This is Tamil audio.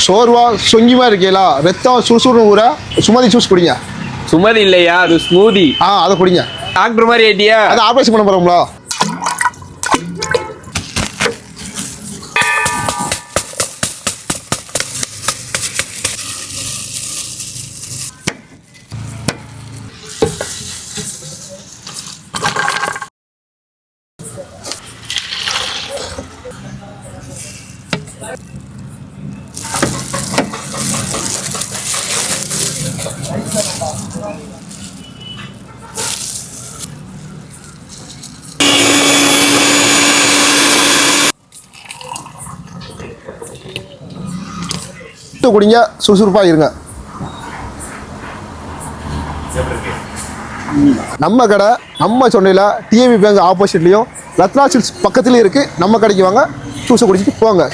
சோர்வா சொங்கிமா இருக்கீங்களா, ரத்தம் சுறுசுறு ஊற சுமதி ஜூஸ் குடிங்க. சுமதி இல்லையா, அது ஸ்மூதி. அதை குடிங்க. டாக்டர் மாதிரி ஐடியா. அதை ஆப்ரேஷன் பண்ண போறோம்ல. குடிங்க, சுறுசுறுப்பா இருங்க. நம்ம கடை நம்ம சொன்னையில் டிஎம்பி பேங்க் ஆப்போசிட்லையும் ரத்னா சில்ஸ் பக்கத்துலேயும் இருக்குது. நம்ம கடைக்கு வாங்க, ஜூஸை குடிச்சிட்டு போங்க.